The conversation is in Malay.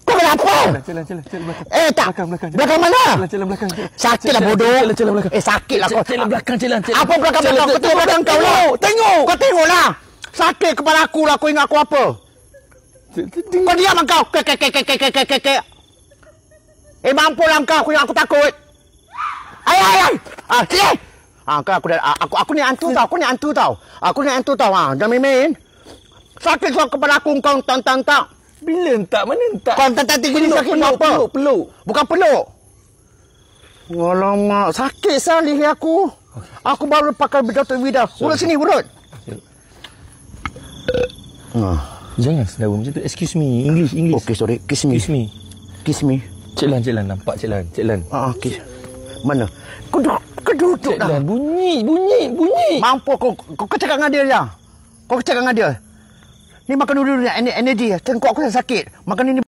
Kau kenapa? Tak. Belakang mana? Belakang. Sakitlah bodoh. Sakitlah kau. Belakang. Apa belakang? Kau tengok belakang kau lah. Tengok. Kau tengoklah. Sakit kepala aku lah. Kau ingat aku apa? Kau diam kau. Kek. Mampulah kau. Aku ingat aku takut. Ay. Sini. Aku ni hantu tau. Aku ni hantu tau. Jangan main-main. Sakit kepala aku kau tang. Bila entak? Mana entak? Kau tak tinggi ni sakit apa? Peluk. Bukan peluk. Alamak, sakit sekali aku. Aku baru pakai Dr. Vida. Urut sini, urut. Jangan sedawa macam tu. Excuse me. English. Okay, sorry. Kiss me. Cik Lan. Nampak Cik Lan. Kiss. Mana? Kau duduk dah. Cik Lan, bunyi. Mampu kau cakap dengan dia je. Kau cakap dengan dia. Ni makan dulu ni energi. Tengok aku sakit. Makan ini